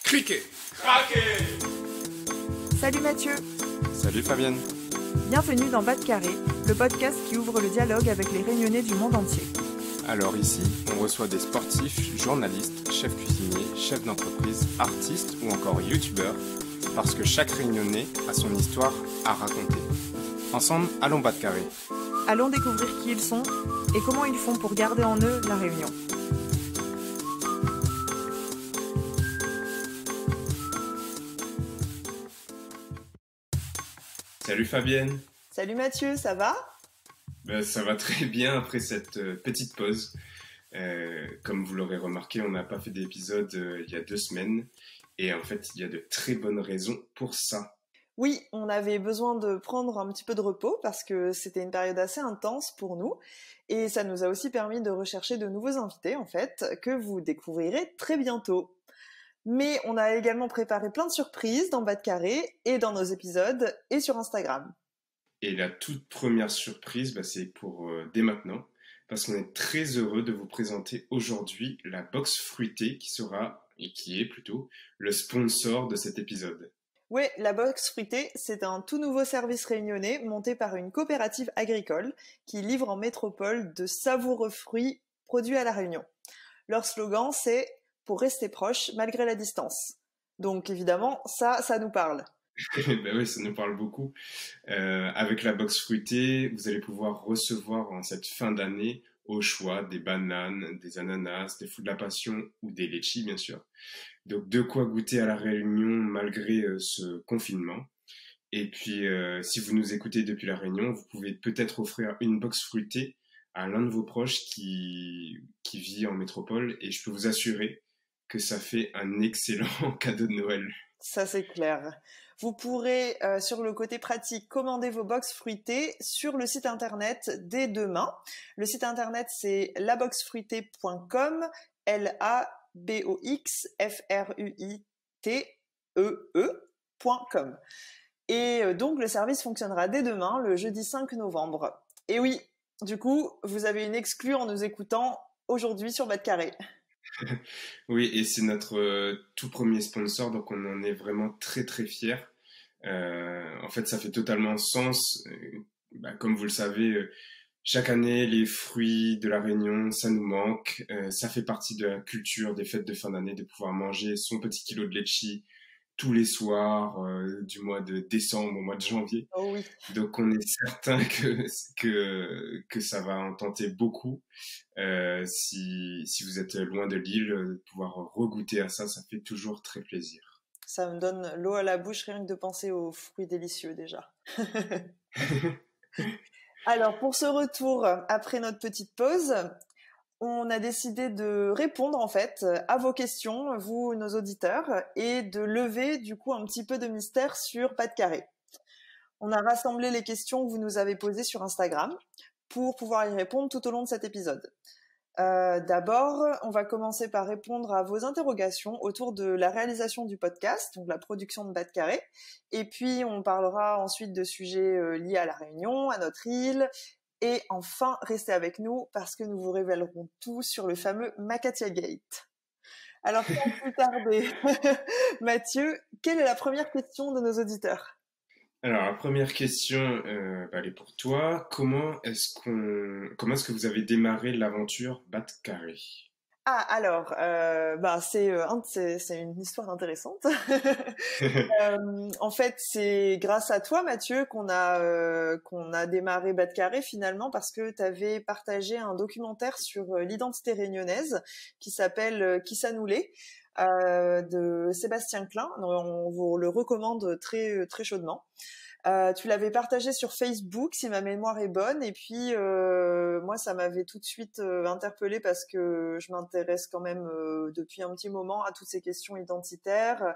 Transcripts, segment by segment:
Cliquez. Craquez. Salut Mathieu. Salut Fabienne. Bienvenue dans Bas de Carré, le podcast qui ouvre le dialogue avec les Réunionnais du monde entier. Alors ici, on reçoit des sportifs, journalistes, chefs cuisiniers, chefs d'entreprise, artistes ou encore youtubeurs, parce que chaque Réunionnais a son histoire à raconter. Ensemble, allons Bas de Carré. Allons découvrir qui ils sont et comment ils font pour garder en eux la Réunion. Salut Fabienne. Salut Mathieu, ça va ? Ça va très bien après cette petite pause. Comme vous l'aurez remarqué, on n'a pas fait d'épisode il y a 2 semaines. Et en fait, il y a de très bonnes raisons pour ça. Oui, on avait besoin de prendre un petit peu de repos parce que c'était une période assez intense pour nous. Et ça nous a aussi permis de rechercher de nouveaux invités, en fait, que vous découvrirez très bientôt. Mais on a également préparé plein de surprises dans Bas de Carré et dans nos épisodes et sur Instagram. Et la toute première surprise, c'est pour dès maintenant, parce qu'on est très heureux de vous présenter aujourd'hui la box fruitée qui est plutôt le sponsor de cet épisode. Oui, la box fruitée, c'est un tout nouveau service réunionnais monté par une coopérative agricole qui livre en métropole de savoureux fruits produits à La Réunion. Leur slogan, c'est « Pour rester proche malgré la distance ». Donc évidemment, ça nous parle. Oui, ça nous parle beaucoup. Avec la box fruitée, vous allez pouvoir recevoir en cette fin d'année au choix des bananes, des ananas, des fruits de la passion ou des litchis, bien sûr. Donc, de quoi goûter à la Réunion malgré ce confinement. Et puis, si vous nous écoutez depuis la Réunion, vous pouvez peut-être offrir une box fruitée à l'un de vos proches qui vit en métropole. Et je peux vous assurer que ça fait un excellent cadeau de Noël. Ça, c'est clair. Vous pourrez, sur le côté pratique, commander vos box fruitées sur le site internet dès demain. Le site internet, c'est laboxfruitée.com, laboxfruitee.com. Et donc, le service fonctionnera dès demain, le jeudi 5 novembre. Et oui, du coup, vous avez une exclue en nous écoutant aujourd'hui sur Bas de Carré. Oui, et c'est notre tout premier sponsor, donc on en est vraiment très très fiers. En fait, ça fait totalement sens. Comme vous le savez, chaque année, les fruits de la Réunion, ça nous manque. Ça fait partie de la culture des fêtes de fin d'année de pouvoir manger son petit kilo de litchi tous les soirs du mois de décembre au mois de janvier. Oh oui. Donc on est certain que ça va en tenter beaucoup. Si vous êtes loin de l'île, pouvoir regoûter à ça, ça fait toujours très plaisir. Ça me donne l'eau à la bouche rien que de penser aux fruits délicieux déjà. Alors pour ce retour, après notre petite pause, on a décidé de répondre en fait à vos questions, vous nos auditeurs, et de lever du coup un petit peu de mystère sur Bas de Carré. On a rassemblé les questions que vous nous avez posées sur Instagram pour pouvoir y répondre tout au long de cet épisode. D'abord, on va commencer par répondre à vos interrogations autour de la réalisation du podcast, donc la production de Bas de Carré. Et puis, on parlera ensuite de sujets liés à la Réunion, à notre île. Et enfin, restez avec nous parce que nous vous révélerons tout sur le fameux Makatia Gate. Alors, sans plus tarder, Mathieu, quelle est la première question de nos auditeurs ? Alors, la première question, elle est pour toi. Comment est-ce que vous avez démarré l'aventure Bas de Carré ? Ah, alors, c'est une histoire intéressante. En fait, c'est grâce à toi, Mathieu, qu'on a démarré Bas de Carré finalement parce que tu avais partagé un documentaire sur l'identité réunionnaise qui s'appelle Qui ça nous l'est de Sébastien Klein. On vous le recommande très très chaudement. Tu l'avais partagé sur Facebook, si ma mémoire est bonne, et puis moi, ça m'avait tout de suite interpellée parce que je m'intéresse quand même depuis un petit moment à toutes ces questions identitaires,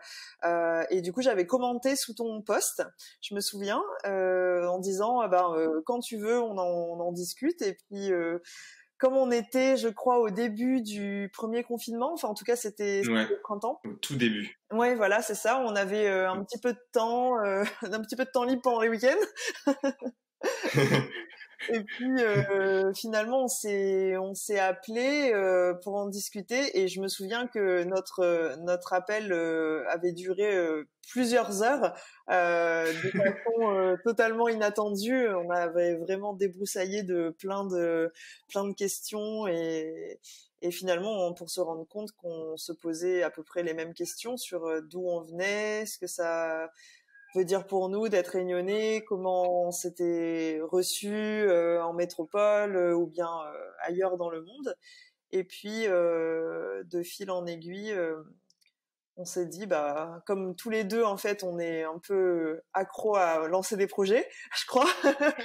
et du coup, j'avais commenté sous ton post, je me souviens, en disant quand tu veux, on en discute, et puis comme on était, je crois, au début du premier confinement, enfin en tout cas c'était au printemps. Au tout début. Ouais, voilà, c'est ça. On avait un petit peu de temps libre pendant les week-ends. Et puis finalement on s'est appelé pour en discuter et je me souviens que notre appel avait duré plusieurs heures de façon totalement inattendue. On avait vraiment débroussaillé de plein de questions et finalement pour se rendre compte qu'on se posait à peu près les mêmes questions sur d'où on venait, ce que ça veut dire pour nous d'être réunionnais, comment on s'était reçu en métropole ou bien ailleurs dans le monde. Et puis, de fil en aiguille, on s'est dit, bah, comme tous les deux, en fait, on est un peu accro à lancer des projets, je crois.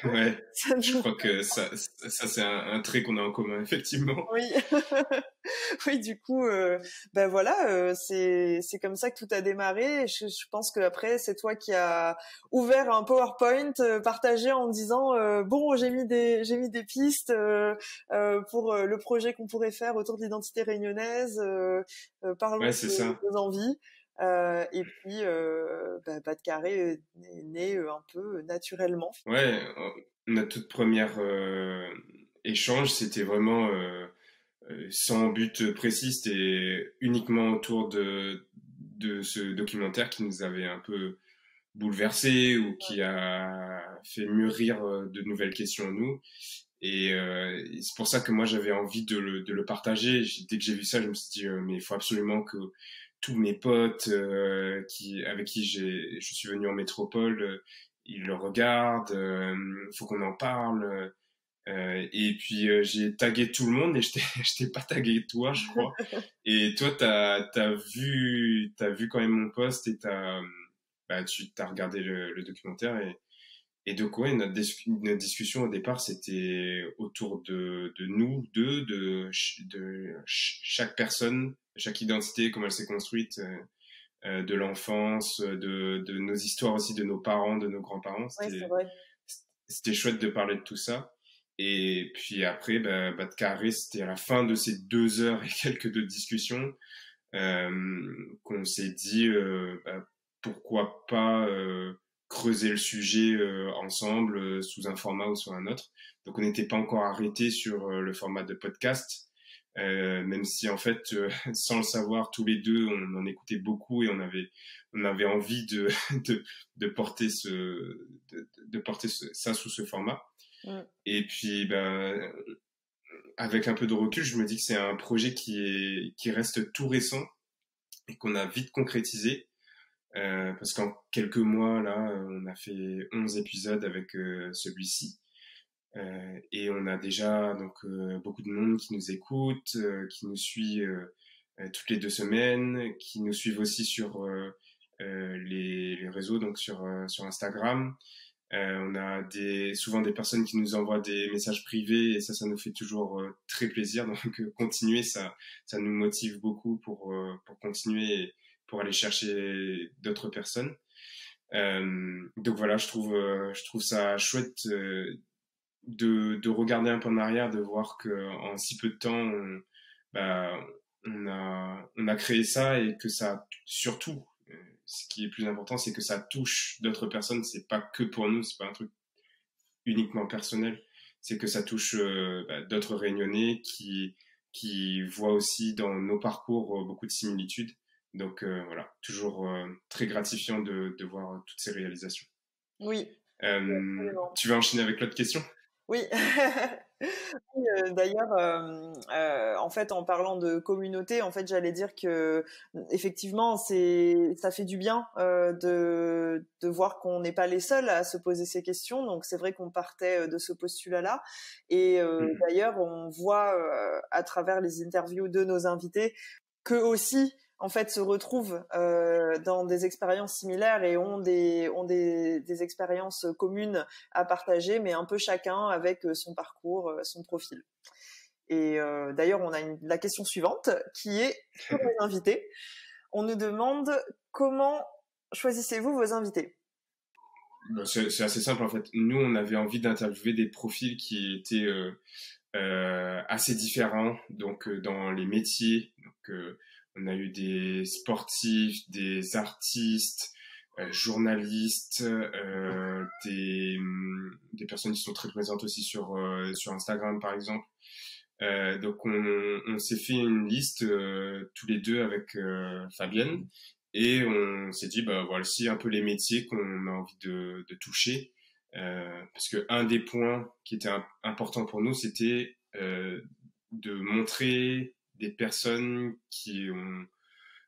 Ouais, je crois que ça c'est un trait qu'on a en commun, effectivement. Oui, oui, du coup, ben voilà, c'est comme ça que tout a démarré. Je pense que après, c'est toi qui as ouvert un PowerPoint partagé en disant bon, j'ai mis des pistes pour le projet qu'on pourrait faire autour de l'identité réunionnaise. Parlons Ouais, c'est ça. de nos envies. Et puis, Pas de carré est né un peu naturellement. Ouais, notre toute première échange, c'était vraiment sans but précis, c'était uniquement autour de ce documentaire qui nous avait un peu bouleversé ou qui a fait mûrir de nouvelles questions en nous. Et c'est pour ça que moi j'avais envie de le partager. Dès que j'ai vu ça, je me suis dit mais il faut absolument que tous mes potes avec qui je suis venu en métropole, ils le regardent. Il faut qu'on en parle. Et puis j'ai tagué tout le monde et je t'ai pas tagué toi, je crois. Et toi, t'as vu quand même mon post et tu t'as regardé le documentaire et donc ouais, notre discussion au départ, c'était autour de nous deux, chaque personne, chaque identité, comment elle s'est construite, de l'enfance, de nos histoires aussi, de nos parents, de nos grands-parents. Oui, c'est vrai. C'était chouette de parler de tout ça. Et puis après, de carré, c'était à la fin de ces 2 heures et quelques de discussion qu'on s'est dit pourquoi pas creuser le sujet ensemble sous un format ou sur un autre. Donc on n'était pas encore arrêté sur le format de podcast, même si en fait, sans le savoir, tous les deux, on en écoutait beaucoup et on avait envie de porter ça sous ce format. Mm. Et puis, avec un peu de recul, je me dis que c'est un projet qui reste tout récent et qu'on a vite concrétisé. Parce qu'en quelques mois, là, on a fait 11 épisodes avec celui-ci. Et on a déjà beaucoup de monde qui nous écoute, qui nous suit toutes les 2 semaines, qui nous suivent aussi sur les réseaux, donc sur Instagram. On a souvent des personnes qui nous envoient des messages privés et ça nous fait toujours très plaisir. Donc continuer, ça nous motive beaucoup pour continuer et pour aller chercher d'autres personnes. Donc voilà, je trouve ça chouette de regarder un peu en arrière, de voir que en si peu de temps, on a créé ça et que ça surtout ce qui est plus important, c'est que ça touche d'autres personnes. C'est pas que pour nous, c'est pas un truc uniquement personnel. C'est que ça touche d'autres Réunionnais qui voient aussi dans nos parcours beaucoup de similitudes. Donc voilà, toujours très gratifiant de voir toutes ces réalisations. Oui. Tu veux enchaîner avec l'autre question? Oui. Oui, d'ailleurs, en fait, en parlant de communauté, en fait, j'allais dire que effectivement, ça fait du bien de voir qu'on n'est pas les seuls à se poser ces questions. Donc, c'est vrai qu'on partait de ce postulat-là. Et d'ailleurs, on voit à travers les interviews de nos invités qu'eux aussi, en fait, se retrouvent dans des expériences similaires et ont des expériences communes à partager, mais un peu chacun avec son parcours, son profil. Et d'ailleurs, on a la question suivante qui est sur les invités. On nous demande comment choisissez-vous vos invités? C'est assez simple en fait. Nous, on avait envie d'interviewer des profils qui étaient assez différents, donc dans les métiers. Donc, on a eu des sportifs, des artistes, journalistes, des personnes qui sont très présentes aussi sur Instagram par exemple. Donc on s'est fait une liste tous les deux avec Fabienne et on s'est dit bah voici un peu les métiers qu'on a envie de toucher. Parce que un des points qui était important pour nous, c'était de montrer des personnes qui ont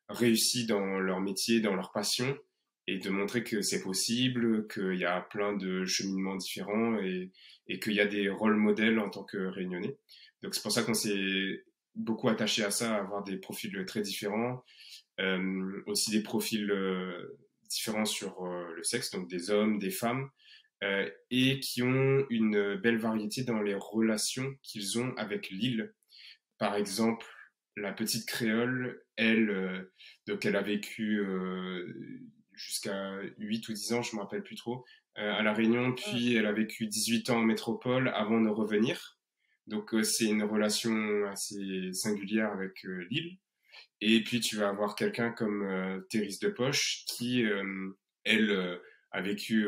réussi dans leur métier, dans leur passion, et de montrer que c'est possible, qu'il y a plein de cheminements différents et qu'il y a des rôles modèles en tant que Réunionnais. Donc c'est pour ça qu'on s'est beaucoup attaché à ça, à avoir des profils très différents, aussi des profils différents sur le sexe, donc des hommes, des femmes, et qui ont une belle variété dans les relations qu'ils ont avec l'île. Par exemple, la petite créole, elle, donc elle a vécu jusqu'à 8 ou 10 ans, je me rappelle plus trop, à La Réunion, puis elle a vécu 18 ans en métropole avant de revenir. Donc c'est une relation assez singulière avec l'île. Et puis tu vas avoir quelqu'un comme Thérèse de Poche qui, elle, a vécu,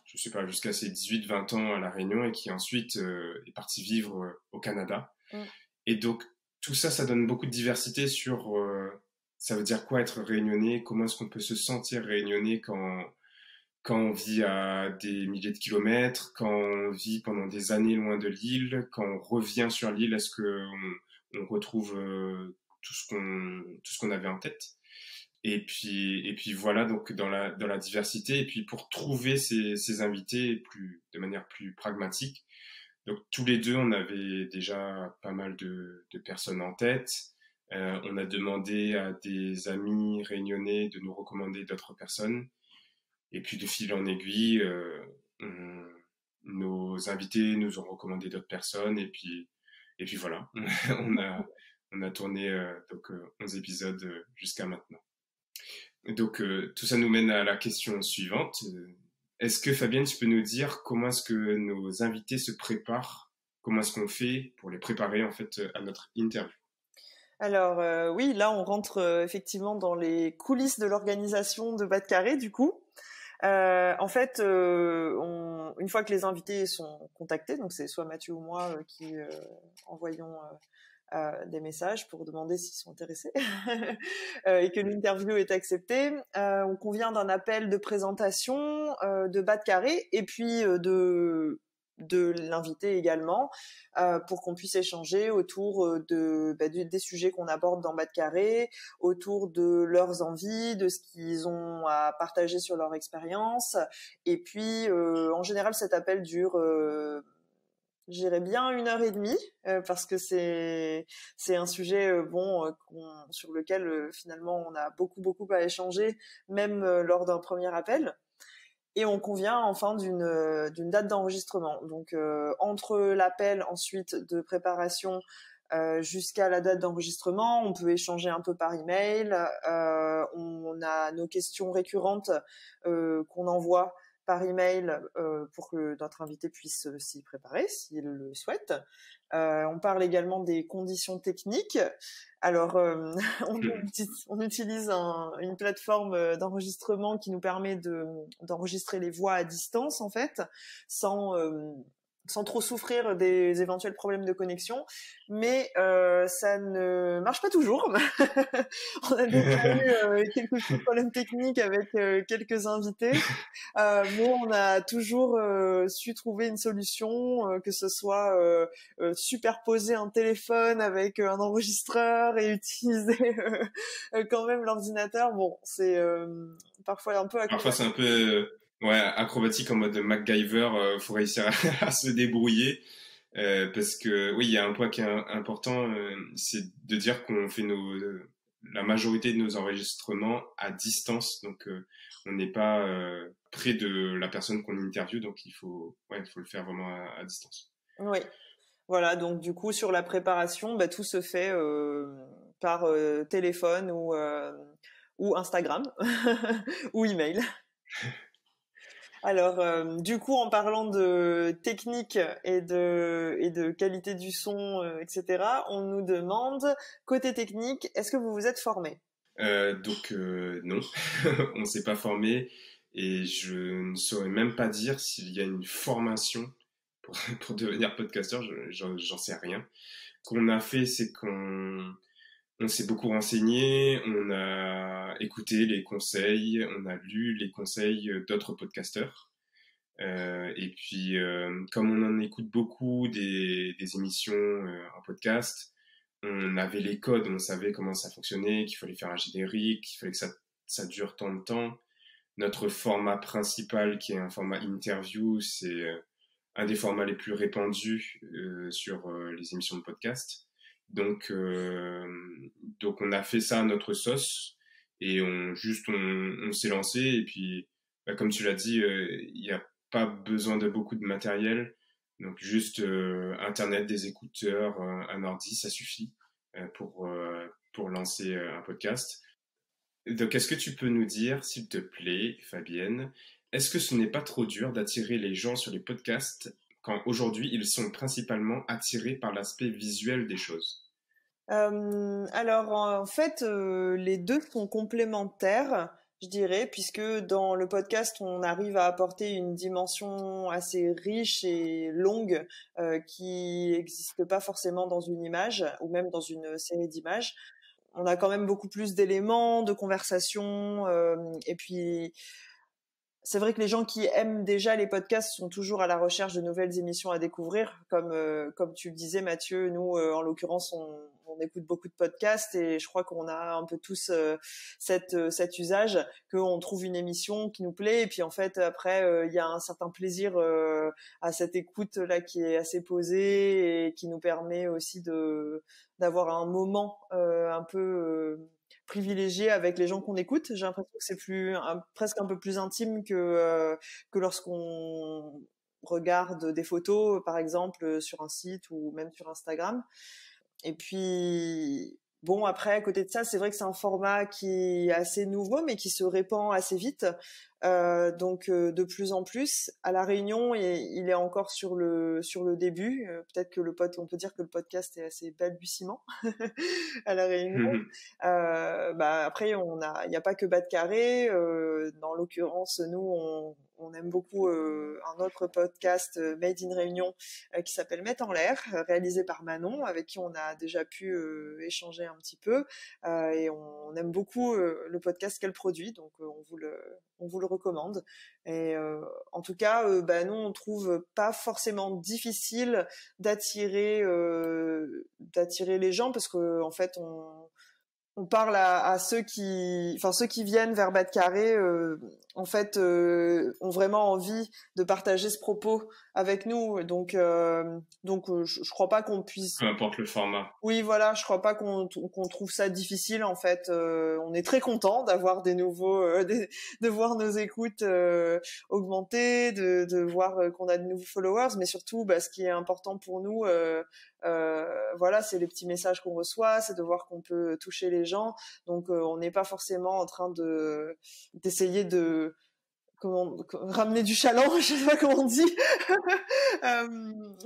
je sais pas, jusqu'à ses 18-20 ans à La Réunion et qui ensuite est partie vivre au Canada. Et donc tout ça, ça donne beaucoup de diversité sur ça veut dire quoi être réunionnais, comment est-ce qu'on peut se sentir réunionnais quand on vit à des milliers de kilomètres, quand on vit pendant des années loin de l'île, quand on revient sur l'île, est-ce qu'on retrouve tout ce qu'on avait en tête. Et puis voilà, donc dans la diversité, et puis pour trouver ces invités de manière plus pragmatique. Donc tous les deux, on avait déjà pas mal de personnes en tête. On a demandé à des amis réunionnais de nous recommander d'autres personnes. Et puis de fil en aiguille, nos invités nous ont recommandé d'autres personnes. Et puis voilà, on a tourné donc 11 épisodes jusqu'à maintenant. Donc tout ça nous mène à la question suivante. Est-ce que Fabienne, tu peux nous dire comment est-ce que nos invités se préparent? Comment est-ce qu'on fait pour les préparer en fait à notre interview? Alors oui, là on rentre effectivement dans les coulisses de l'organisation de Bas de Carré du coup. En fait, une fois que les invités sont contactés, donc c'est soit Mathieu ou moi qui envoyons des messages pour demander s'ils sont intéressés et que l'interview est acceptée, on convient d'un appel de présentation de Bas de Carré et puis de l'invité également pour qu'on puisse échanger autour des sujets qu'on aborde dans Bas de Carré, autour de leurs envies, de ce qu'ils ont à partager sur leur expérience. Et puis en général cet appel dure j'irais bien 1h30 parce que c'est un sujet sur lequel finalement on a beaucoup à échanger même lors d'un premier appel. Et on convient enfin d'une date d'enregistrement. Donc entre l'appel ensuite de préparation jusqu'à la date d'enregistrement, on peut échanger un peu par email. On a nos questions récurrentes qu'on envoie par email pour que notre invité puisse s'y préparer s'il le souhaite. On parle également des conditions techniques. Alors, on utilise une plateforme d'enregistrement qui nous permet d'enregistrer les voix à distance, en fait, sans trop souffrir des éventuels problèmes de connexion, mais ça ne marche pas toujours. On a déjà eu quelques petits problèmes techniques avec quelques invités, mais on a toujours su trouver une solution, que ce soit superposer un téléphone avec un enregistreur et utiliser quand même l'ordinateur. Bon, c'est parfois un peu Parfois c'est un peu acrobatique en mode MacGyver, faut réussir à se débrouiller. Parce que oui, il y a un point qui est important, c'est de dire qu'on fait la majorité de nos enregistrements à distance, donc on n'est pas près de la personne qu'on interviewe, donc il faut le faire vraiment à distance. Oui, voilà, donc du coup sur la préparation, tout se fait par téléphone ou Instagram ou email. Alors, du coup, en parlant de technique et de qualité du son, etc., on nous demande, côté technique, est-ce que vous vous êtes formé? Donc non, on s'est pas formé. et je ne saurais même pas dire s'il y a une formation pour devenir podcasteur, j'en sais rien. Ce qu'on a fait, c'est on s'est beaucoup renseigné, on a écouté les conseils, on a lu les conseils d'autres podcasteurs. Et puis, comme on en écoute beaucoup des émissions en podcast, on avait les codes, on savait comment ça fonctionnait, qu'il fallait faire un générique, qu'il fallait que ça dure tant de temps. Notre format principal, qui est un format interview, c'est un des formats les plus répandus sur les émissions de podcast. Donc on a fait ça à notre sauce et on s'est lancé. Et puis, comme tu l'as dit, il n'y a pas besoin de beaucoup de matériel. Donc juste Internet, des écouteurs, un ordi, ça suffit pour lancer un podcast. Donc, est-ce que tu peux nous dire, s'il te plaît, Fabienne, est-ce que ce n'est pas trop dur d'attirer les gens sur les podcasts quand aujourd'hui ils sont principalement attirés par l'aspect visuel des choses? Alors en fait, les deux sont complémentaires, je dirais, puisque dans le podcast, on arrive à apporter une dimension assez riche et longue qui n'existe pas forcément dans une image ou même dans une série d'images. On a quand même beaucoup plus d'éléments de conversation et puis c'est vrai que les gens qui aiment déjà les podcasts sont toujours à la recherche de nouvelles émissions à découvrir. Comme tu le disais, Mathieu, nous, en l'occurrence, on écoute beaucoup de podcasts et je crois qu'on a un peu tous cet usage qu'on trouve une émission qui nous plaît et puis en fait après il y a un certain plaisir à cette écoute là qui est assez posée et qui nous permet aussi d'avoir un moment un peu privilégié avec les gens qu'on écoute. J'ai l'impression que c'est presque un peu plus intime que lorsqu'on regarde des photos, par exemple, sur un site ou même sur Instagram. Et puis, bon, après, à côté de ça, c'est vrai que c'est un format qui est assez nouveau, mais qui se répand assez vite. Donc, de plus en plus, à La Réunion, il est encore sur le début. Peut-être que on peut dire que le podcast est assez balbutiement à La Réunion. Après, il n'y a pas que Bas de Carré. Dans l'occurrence, nous, on aime beaucoup un autre podcast Made in Réunion qui s'appelle Mettre en l'air, réalisé par Manon, avec qui on a déjà pu échanger un petit peu. Et on aime beaucoup le podcast qu'elle produit, donc on vous le recommande. Et en tout cas, nous, on trouve pas forcément difficile d'attirer les gens parce que en fait, on parle à ceux qui viennent vers Bas de Carré, en fait, ont vraiment envie de partager ce propos avec nous. Donc, je crois pas qu'on puisse. Peu importe le format. Oui, voilà, je crois pas qu'on trouve ça difficile. En fait, on est très content d'avoir des nouveaux, de voir nos écoutes augmenter, de voir qu'on a de nouveaux followers, mais surtout, ce qui est important pour nous. Voilà, c'est les petits messages qu'on reçoit, c'est de voir qu'on peut toucher les gens. Donc, on n'est pas forcément en train d'essayer de ramener du chaland, je sais pas comment on dit,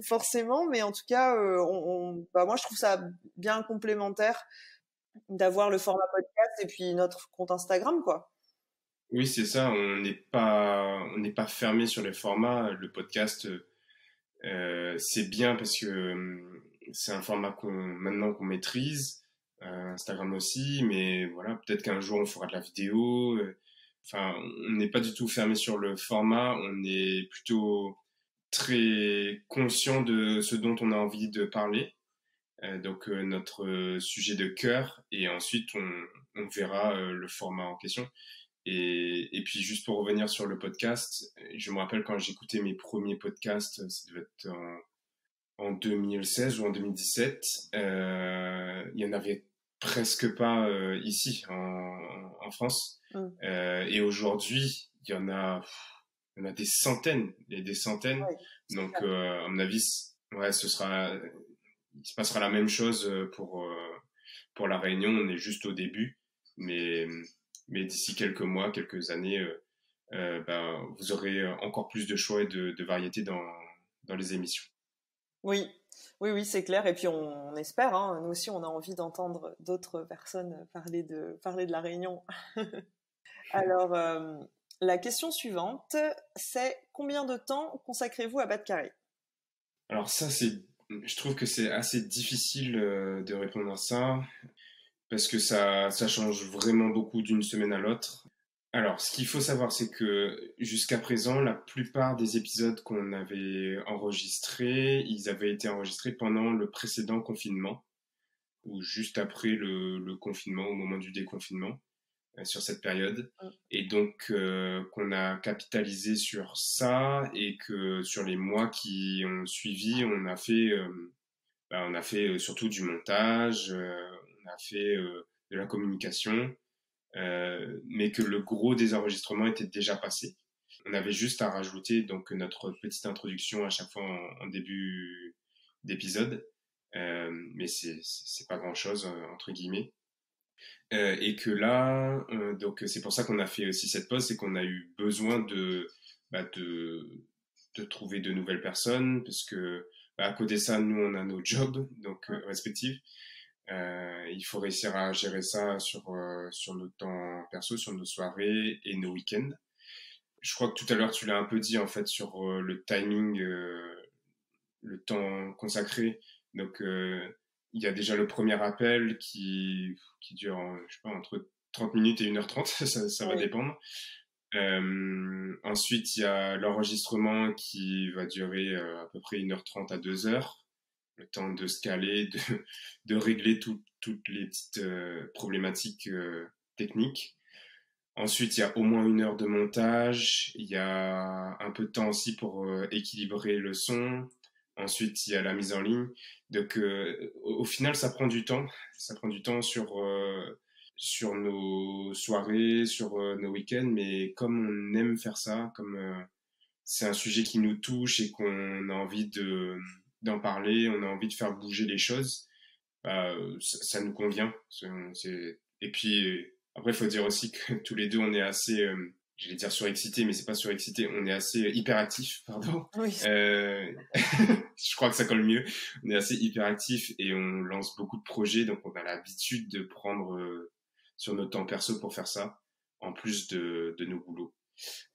forcément, mais en tout cas, moi je trouve ça bien complémentaire d'avoir le format podcast et puis notre compte Instagram, quoi. Oui, c'est ça. On n'est pas fermé sur les formats. Le podcast, c'est bien parce que c'est un format maintenant qu'on maîtrise. Instagram aussi, mais voilà, peut-être qu'un jour on fera de la vidéo. Enfin, on n'est pas du tout fermé sur le format. On est plutôt très conscient de ce dont on a envie de parler. Donc notre sujet de cœur, et ensuite on verra le format en question. Et puis juste pour revenir sur le podcast, je me rappelle quand j'écoutais mes premiers podcasts, ça devait être en 2016 ou en 2017, il y en avait presque pas ici en France. Et aujourd'hui, il y en a des centaines et des centaines. Ouais, donc à mon avis, ouais, il se passera la même chose pour La Réunion. On est juste au début, mais d'ici quelques mois, quelques années, vous aurez encore plus de choix et de variété dans les émissions. Oui, oui, c'est clair. Et puis on espère, hein, nous aussi, on a envie d'entendre d'autres personnes parler de La Réunion. Alors, La question suivante, c'est combien de temps consacrez-vous à Battre Carré? Alors ça, je trouve que c'est assez difficile de répondre à ça parce que ça change vraiment beaucoup d'une semaine à l'autre. Alors, ce qu'il faut savoir, c'est que jusqu'à présent, la plupart des épisodes qu'on avait enregistrés, ils avaient été enregistrés pendant le précédent confinement ou juste après le confinement, au moment du déconfinement, sur cette période. Et donc, qu'on a capitalisé sur ça et que sur les mois qui ont suivi, on a fait surtout du montage, on a fait de la communication, mais que le gros des enregistrements était déjà passé. On avait juste à rajouter donc notre petite introduction à chaque fois en début d'épisode, mais c'est pas grand chose entre guillemets. Et que là, donc c'est pour ça qu'on a fait aussi cette pause, c'est qu'on a eu besoin bah, de de trouver de nouvelles personnes parce que à côté de ça, nous on a nos jobs donc respectifs. Il faut réussir à gérer ça sur nos temps perso, sur nos soirées et nos week-ends. Je crois que tout à l'heure tu l'as un peu dit en fait sur le timing, le temps consacré. Donc il y a déjà le premier appel qui dure, je sais pas, entre 30 minutes et 1h30, ça va dépendre. Ensuite, il y a l'enregistrement qui va durer à peu près 1h30 à 2h. Le temps de se caler, de régler toutes les petites problématiques techniques. Ensuite, il y a au moins 1 heure de montage. Il y a un peu de temps aussi pour équilibrer le son. Ensuite, il y a la mise en ligne. Donc, au final, ça prend du temps. Ça prend du temps sur nos soirées, sur nos week-ends. Mais comme on aime faire ça, comme c'est un sujet qui nous touche et qu'on a envie d'en parler, on a envie de faire bouger les choses, bah, ça nous convient. Et puis, après, il faut dire aussi que tous les deux, on est assez, j'allais dire surexcités, mais c'est pas surexcité, on est assez hyperactifs, pardon. Oui. Je crois que ça colle mieux. On est assez hyperactifs et on lance beaucoup de projets, donc on a l'habitude de prendre sur notre temps perso pour faire ça, en plus de nos boulots.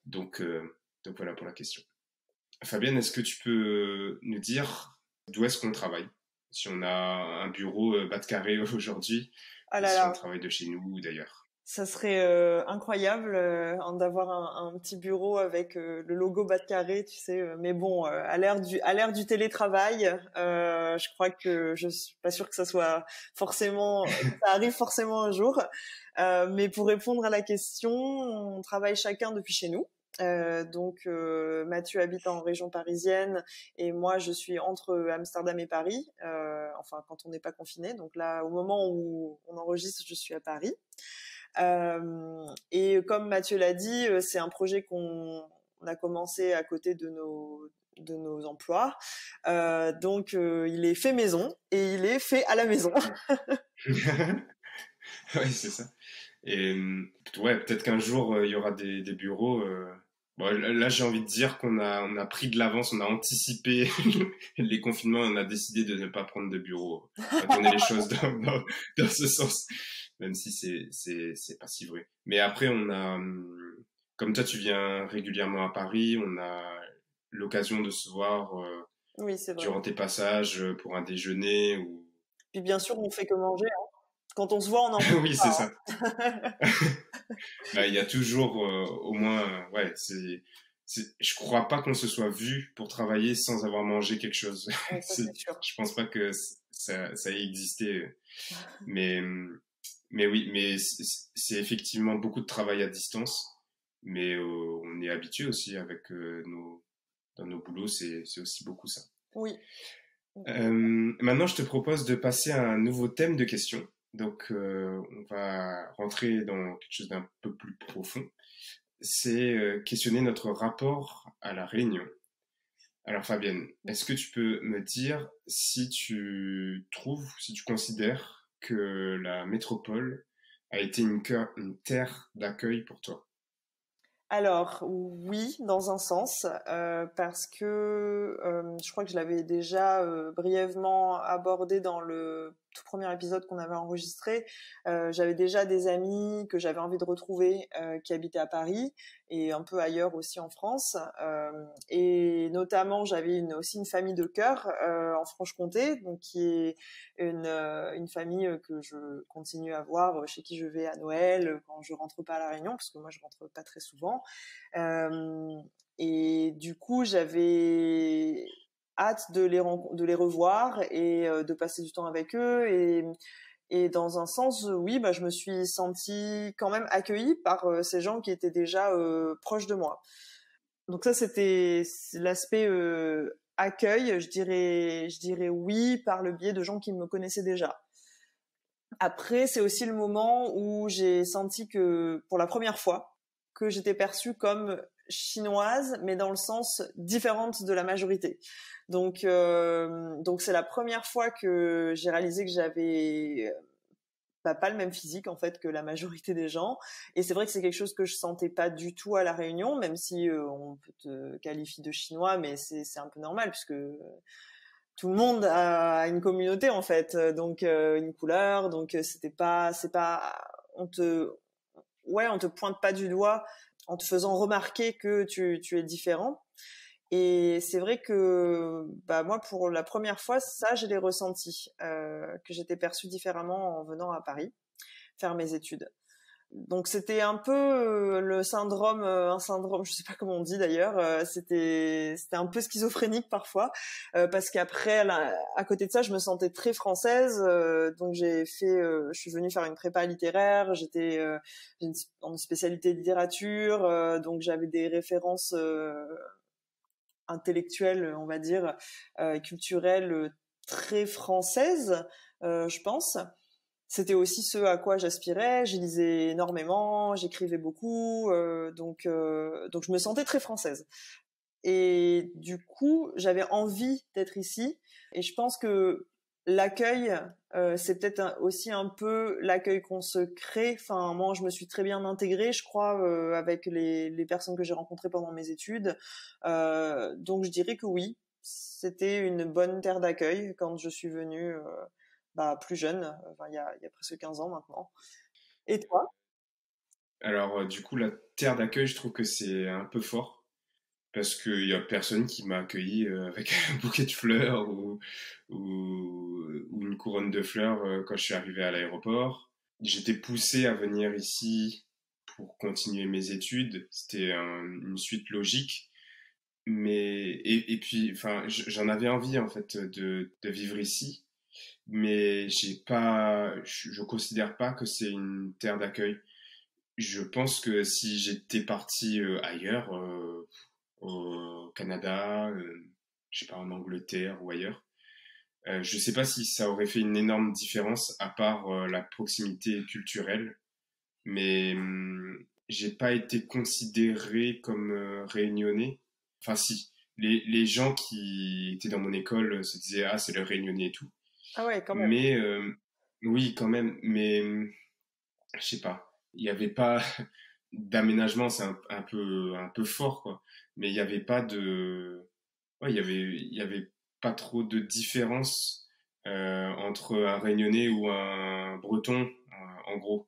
Donc voilà pour la question. Fabienne, est-ce que tu peux nous dire d'où est-ce qu'on travaille? Si on a un bureau Battre Carré aujourd'hui, Ah et là si on là, travaille de chez nous ou d'ailleurs. ça serait incroyable d'avoir un petit bureau avec le logo Battre Carré, tu sais. Mais bon, à l'ère du télétravail, je crois que je suis pas sûre que ça soit forcément, ça arrive forcément un jour. Mais pour répondre à la question, on travaille chacun depuis chez nous. Donc Mathieu habite en région parisienne et moi je suis entre Amsterdam et Paris, enfin quand on n'est pas confiné. Donc là, au moment où on enregistre, je suis à Paris. Et comme Mathieu l'a dit, c'est un projet qu'on a commencé à côté de nos emplois. Donc il est fait maison et il est fait à la maison. Oui, c'est ça. Et ouais, peut-être qu'un jour, il y aura des bureaux. Bon, là, j'ai envie de dire on a pris de l'avance, on a anticipé les confinements, on a décidé de ne pas prendre de bureau. On va tourner les choses dans ce sens, même si c'est pas si vrai. Mais après, comme toi, tu viens régulièrement à Paris, on a l'occasion de se voir Oui, c'est vrai. durant tes passages pour un déjeuner ou... Puis bien sûr, on fait que manger, hein. Quand on se voit, on en mange Oui, c'est ça. pas, Bah, il y a toujours au moins, ouais, je crois pas qu'on se soit vu pour travailler sans avoir mangé quelque chose. hein. Ça, c'est sûr. Je pense pas que ça ait existé, mais, mais oui, mais c'est effectivement beaucoup de travail à distance, mais on est habitué aussi avec dans nos boulots, c'est aussi beaucoup ça. Oui. Maintenant, je te propose de passer à un nouveau thème de questions. Donc, on va rentrer dans quelque chose d'un peu plus profond. C'est questionner notre rapport à la Réunion. Alors, Fabienne, est-ce que tu peux me dire si si tu considères que la métropole a été une terre d'accueil pour toi? Alors oui, dans un sens, parce que je crois que je l'avais déjà brièvement abordé dans le tout premier épisode qu'on avait enregistré, j'avais déjà des amis que j'avais envie de retrouver qui habitaient à Paris et un peu ailleurs aussi en France. Et notamment, j'avais aussi une famille de cœur en Franche-Comté, donc qui est une famille que je continue à voir, chez qui je vais à Noël quand je rentre pas à La Réunion, parce que moi je rentre pas très souvent. Et du coup, j'avais hâte de les revoir et de passer du temps avec eux. Et dans un sens, oui, bah, je me suis sentie quand même accueillie par ces gens qui étaient déjà proches de moi. Donc ça, c'était l'aspect accueil. Je dirais oui par le biais de gens qui me connaissaient déjà. Après, c'est aussi le moment où j'ai senti que, pour la première fois, que j'étais perçue comme chinoise, mais dans le sens différente de la majorité. Donc c'est la première fois que j'ai réalisé que j'avais pas le même physique en fait que la majorité des gens. Et c'est vrai que c'est quelque chose que je sentais pas du tout à La Réunion, même si on peut te qualifier de chinois, mais c'est un peu normal puisque tout le monde a une communauté en fait, donc une couleur, donc c'est pas, on te pointe pas du doigt en te faisant remarquer que tu es différent. Et c'est vrai que bah moi pour la première fois ça je l'ai ressenti, que j'étais perçue différemment en venant à Paris faire mes études. Donc c'était un peu un syndrome, je sais pas comment on dit d'ailleurs, c'était un peu schizophrénique parfois, parce qu'après à côté de ça je me sentais très française, donc je suis venue faire une prépa littéraire, j'étais en spécialité littérature, donc j'avais des références intellectuelles, on va dire, culturelles très françaises, je pense. C'était aussi ce à quoi j'aspirais. Je lisais énormément, j'écrivais beaucoup, donc je me sentais très française. Et du coup, j'avais envie d'être ici. Et je pense que l'accueil, c'est peut-être aussi un peu l'accueil qu'on se crée. Enfin, moi, je me suis très bien intégrée, je crois, avec les personnes que j'ai rencontrées pendant mes études. Donc, je dirais que oui, c'était une bonne terre d'accueil quand je suis venue plus jeune, enfin, il y a presque 15 ans maintenant. Et toi? Alors, du coup, la terre d'accueil, je trouve que c'est un peu fort parce qu'il y a personne qui m'a accueilli avec un bouquet de fleurs ou une couronne de fleurs quand je suis arrivé à l'aéroport. J'étais poussé à venir ici pour continuer mes études. C'était une suite logique. Et puis, enfin, j'en avais envie en fait de vivre ici, mais je considère pas que c'est une terre d'accueil. Je pense que si j'étais parti ailleurs, au Canada, je sais pas, en Angleterre ou ailleurs, je sais pas si ça aurait fait une énorme différence à part la proximité culturelle, mais j'ai pas été considéré comme réunionnais. Enfin si, les gens qui étaient dans mon école se disaient ah c'est le réunionnais et tout. Ah ouais, quand même. Mais oui quand même, mais je sais pas, il y avait pas d'aménagement, c'est un peu fort quoi. Mais il y avait pas de, ouais il y avait pas trop de différence entre un Réunionnais ou un Breton en gros.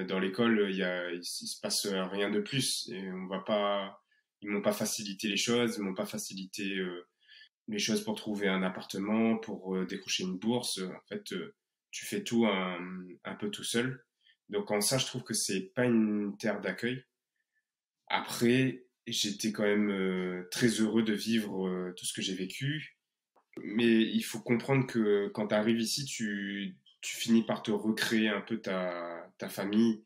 Dans l'école, il se passe rien de plus et on va pas, ils m'ont pas facilité les choses, ils m'ont pas facilité les choses pour trouver un appartement, pour décrocher une bourse. En fait, tu fais tout un peu tout seul. Donc en ça, je trouve que c'est pas une terre d'accueil. Après, j'étais quand même très heureux de vivre tout ce que j'ai vécu. Mais il faut comprendre que quand tu arrives ici, tu finis par te recréer un peu ta famille,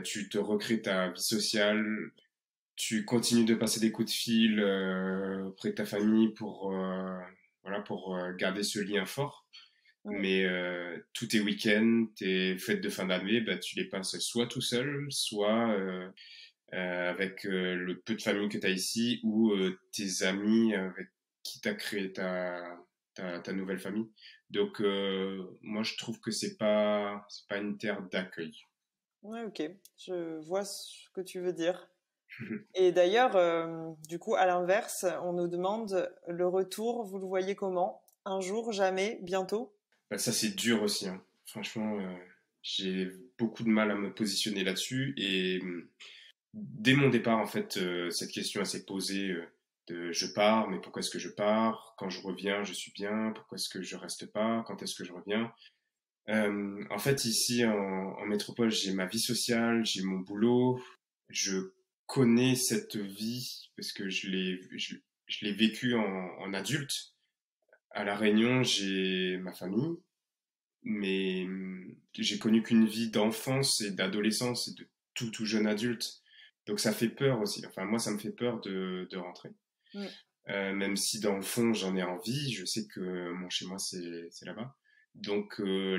tu te recrées ta vie sociale, tu continues de passer des coups de fil auprès de ta famille pour garder ce lien fort. Ouais. Mais tous tes week-ends, tes fêtes de fin d'année, bah, tu les passes soit tout seul, soit avec le peu de famille que tu as ici ou tes amis avec qui tu as créé ta nouvelle famille. Donc moi je trouve que c'est pas une terre d'accueil. Ouais, ok, je vois ce que tu veux dire. Et d'ailleurs, du coup, à l'inverse, on nous demande le retour, vous le voyez comment? Un jour, jamais, bientôt? Bah, ça, c'est dur aussi, hein. Franchement, j'ai beaucoup de mal à me positionner là-dessus. Et dès mon départ, en fait, cette question elle s'est posée de je pars, mais pourquoi est-ce que je pars? Quand je reviens, je suis bien. Pourquoi est-ce que je reste pas? Quand est-ce que je reviens? En fait, ici en métropole, j'ai ma vie sociale, j'ai mon boulot. Je connais cette vie parce que je l'ai vécu en adulte. À La Réunion, j'ai ma famille, mais j'ai connu qu'une vie d'enfance et d'adolescence et de tout jeune adulte. Donc ça fait peur aussi. Enfin, moi, ça me fait peur de rentrer. Mm. Même si dans le fond, j'en ai envie, je sais que mon chez moi, c'est là-bas. Donc la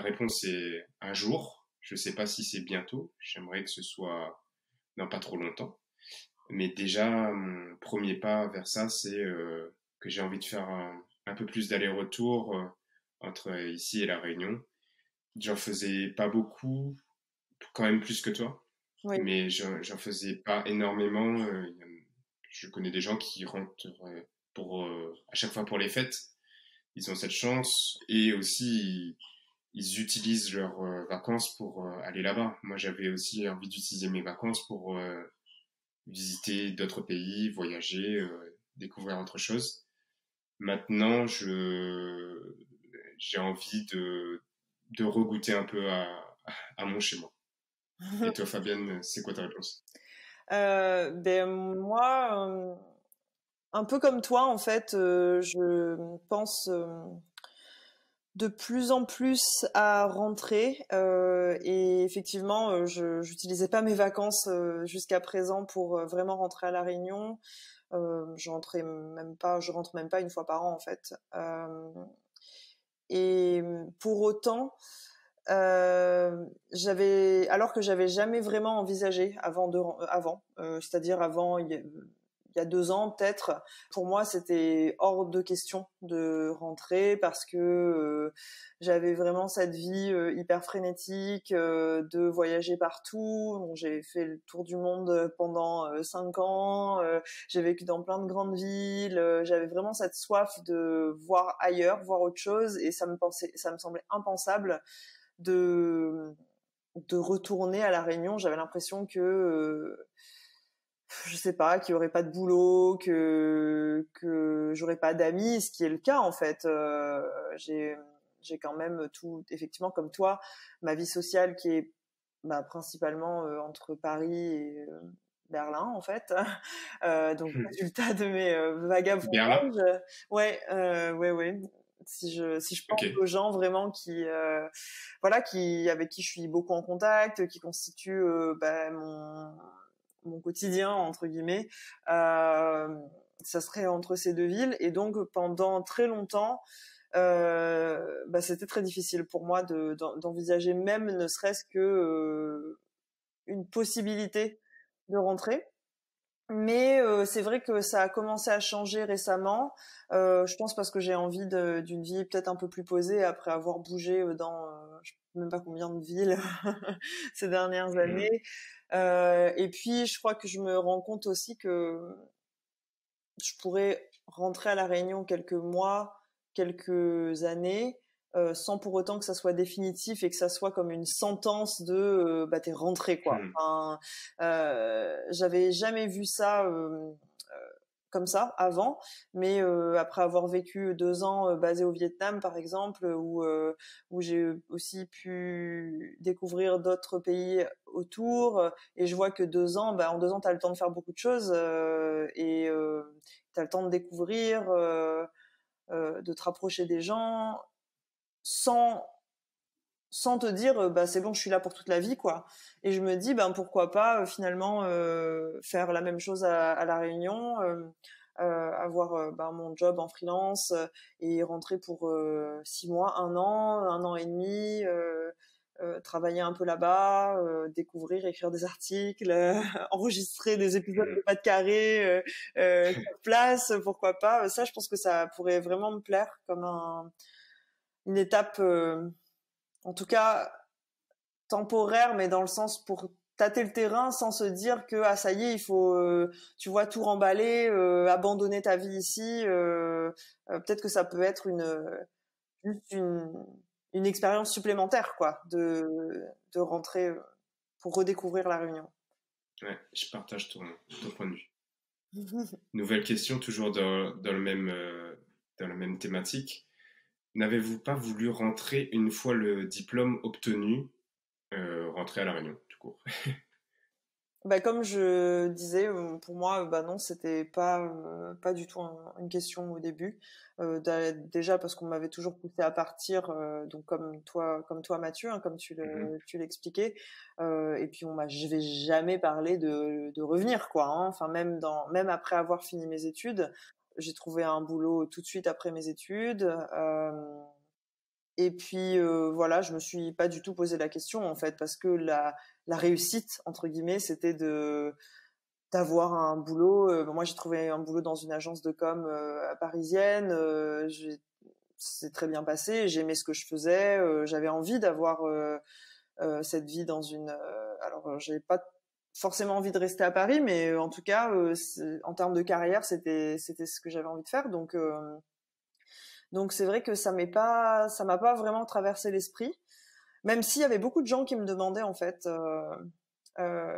réponse c'est un jour. Je sais pas si c'est bientôt. J'aimerais que ce soit dans pas trop longtemps. Mais déjà, mon premier pas vers ça, c'est que j'ai envie de faire un peu plus d'aller-retour entre ici et La Réunion. J'en faisais pas beaucoup, quand même plus que toi, Oui. mais j'en faisais pas énormément. Je connais des gens qui rentrent à chaque fois pour les fêtes. Ils ont cette chance et aussi ils utilisent leurs vacances pour aller là-bas. Moi, j'avais aussi envie d'utiliser mes vacances pour visiter d'autres pays, voyager, découvrir autre chose. Maintenant, j'ai envie de regoûter un peu à mon chez moi. Et toi, Fabienne, c'est quoi ta réponse? Ben moi, un peu comme toi, en fait, je pense de plus en plus à rentrer. Et effectivement, j'utilisais pas mes vacances jusqu'à présent pour vraiment rentrer à La Réunion. Je rentre même pas une fois par an en fait. Et pour autant, alors que j'avais jamais vraiment envisagé c'est-à-dire avant, il y a 2 ans peut-être, pour moi c'était hors de question de rentrer parce que j'avais vraiment cette vie hyper frénétique de voyager partout. Donc, j'ai fait le tour du monde pendant 5 ans, j'ai vécu dans plein de grandes villes, j'avais vraiment cette soif de voir ailleurs, voir autre chose, et ça me semblait impensable de retourner à La Réunion. J'avais l'impression que je sais pas, qu'il y aurait pas de boulot, que j'aurais pas d'amis, ce qui est le cas en fait. J'ai quand même tout, effectivement, comme toi, ma vie sociale qui est principalement entre Paris et Berlin en fait. Donc résultat de mes Berlin? vagabondages. Ouais, ouais. Si je pense Ok. aux gens vraiment qui voilà, avec qui je suis beaucoup en contact, qui constituent mon quotidien entre guillemets, ça serait entre ces 2 villes. Et donc pendant très longtemps, c'était très difficile pour moi d'envisager même ne serait-ce que une possibilité de rentrer. Mais c'est vrai que ça a commencé à changer récemment. Je pense parce que j'ai envie d'une vie peut-être un peu plus posée après avoir bougé dans je sais même pas combien de villes ces dernières années. Et puis je crois que je me rends compte aussi que je pourrais rentrer à La Réunion quelques mois, quelques années, sans pour autant que ça soit définitif et que ça soit comme une sentence de t'es rentré quoi. Enfin, j'avais jamais vu ça comme ça avant, mais après avoir vécu 2 ans basée au Vietnam par exemple, où j'ai aussi pu découvrir d'autres pays autour, et je vois que 2 ans, en 2 ans t'as le temps de faire beaucoup de choses, et t'as le temps de découvrir, de te rapprocher des gens sans te dire c'est bon, je suis là pour toute la vie quoi. Et je me dis pourquoi pas finalement faire la même chose à La Réunion, avoir mon job en freelance, et rentrer pour 6 mois, 1 an et demi, travailler un peu là-bas, découvrir, écrire des articles, enregistrer des épisodes de Pas de Carré sur place, pourquoi pas. Ça, je pense que ça pourrait vraiment me plaire comme une étape, en tout cas temporaire, mais dans le sens pour tâter le terrain sans se dire que ah ça y est, il faut tu vois tout remballer, abandonner ta vie ici. Peut-être que ça peut être juste une expérience supplémentaire quoi, de rentrer pour redécouvrir la Réunion. Ouais, je partage ton point de vue. Nouvelle question, toujours dans la même thématique. N'avez-vous pas voulu rentrer une fois le diplôme obtenu, rentrer à La Réunion, tout court? Bah, comme je disais, pour moi, bah non, c'était pas du tout une question au début. Déjà parce qu'on m'avait toujours poussé à partir, donc comme toi Mathieu, hein, comme Mhm. tu l'expliquais. Et puis je vais jamais parler de revenir quoi. Hein. Enfin même après avoir fini mes études, j'ai trouvé un boulot tout de suite après mes études. Et puis voilà, je me suis pas du tout posé la question en fait parce que la réussite entre guillemets, c'était de d'avoir un boulot. Moi, j'ai trouvé un boulot dans une agence de com parisienne. C'est très bien passé. J'aimais ce que je faisais. J'avais envie d'avoir cette vie dans une. Alors, j'avais pas forcément envie de rester à Paris, mais en tout cas, en termes de carrière, c'était ce que j'avais envie de faire. Donc c'est vrai que ça m'a pas vraiment traversé l'esprit, même s'il y avait beaucoup de gens qui me demandaient en fait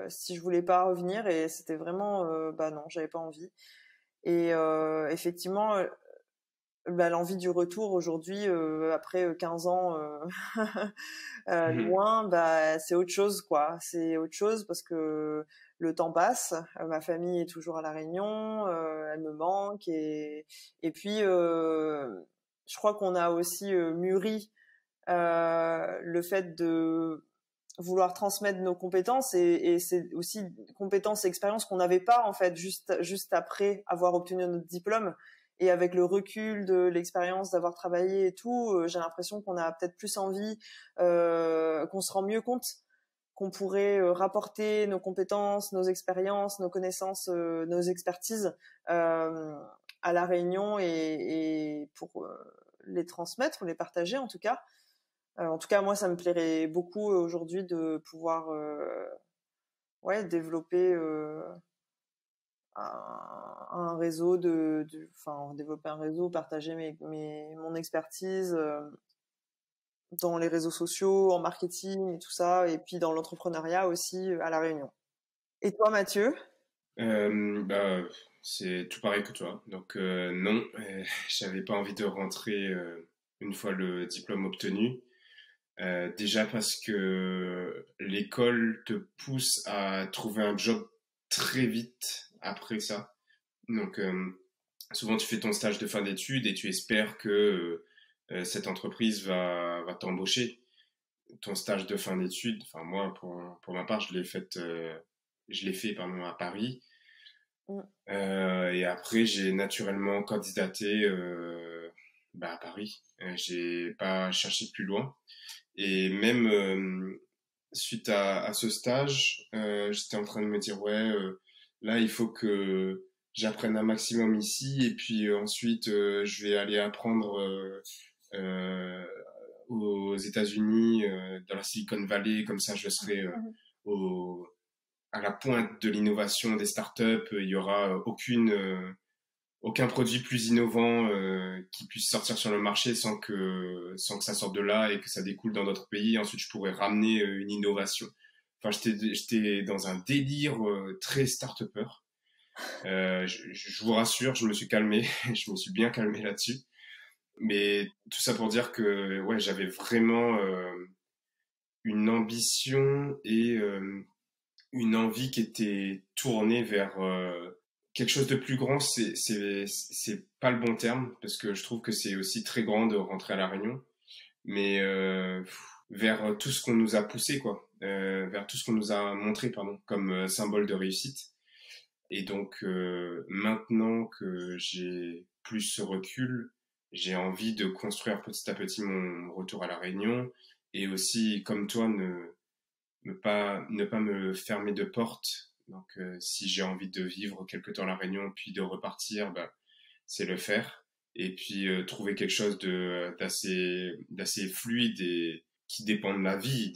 si je voulais pas revenir et c'était vraiment bah non, j'avais pas envie. Et effectivement, bah, l'envie du retour aujourd'hui, après 15 ans Mhm. loin, bah c'est autre chose quoi. C'est autre chose parce que le temps passe, ma famille est toujours à La Réunion, elle me manque et puis je crois qu'on a aussi mûri le fait de vouloir transmettre nos compétences et c'est aussi compétences et expériences qu'on n'avait pas en fait juste après avoir obtenu notre diplôme et avec le recul de l'expérience d'avoir travaillé et tout j'ai l'impression qu'on a peut-être plus envie qu'on se rend mieux compte qu'on pourrait rapporter nos compétences, nos expériences, nos connaissances, nos expertises euh, à La Réunion et pour les transmettre, les partager en tout cas, moi, ça me plairait beaucoup aujourd'hui de pouvoir ouais, développer un réseau enfin, développer un réseau, partager mon expertise dans les réseaux sociaux, en marketing et tout ça, et puis dans l'entrepreneuriat aussi à La Réunion. Et toi, Mathieu? Bah, c'est tout pareil que toi. Donc non, j'avais pas envie de rentrer une fois le diplôme obtenu. Déjà parce que l'école te pousse à trouver un job très vite après ça. Donc souvent tu fais ton stage de fin d'études et tu espères que cette entreprise va t'embaucher. Ton stage de fin d'études, enfin moi pour ma part je l'ai fait pardon, à Paris. Mm. Et après j'ai naturellement candidaté à Paris. J'ai pas cherché plus loin. Et même suite à ce stage, j'étais en train de me dire ouais, là il faut que j'apprenne un maximum ici et puis ensuite je vais aller apprendre euh, aux États-Unis, dans la Silicon Valley, comme ça je serai au, à la pointe de l'innovation des startups. Il y aura aucun produit plus innovant qui puisse sortir sur le marché sans que ça sorte de là et que ça découle dans d'autres pays. Ensuite, je pourrais ramener une innovation. Enfin, j'étais dans un délire très start-upper. Je vous rassure, je me suis calmé, je me suis bien calmé là-dessus. Mais tout ça pour dire que ouais, j'avais vraiment une ambition et une envie qui était tournée vers quelque chose de plus grand. C'est pas le bon terme parce que je trouve que c'est aussi très grand de rentrer à La Réunion, mais vers tout ce qu'on nous a poussé quoi, vers tout ce qu'on nous a montré pardon, comme symbole de réussite. Et donc maintenant que j'ai plus ce recul, j'ai envie de construire petit à petit mon retour à La Réunion et aussi comme toi ne pas me fermer de porte. Donc, si j'ai envie de vivre quelque temps à La Réunion, puis de repartir, bah, c'est le faire. Et puis, trouver quelque chose d'assez fluide et qui dépend de la vie,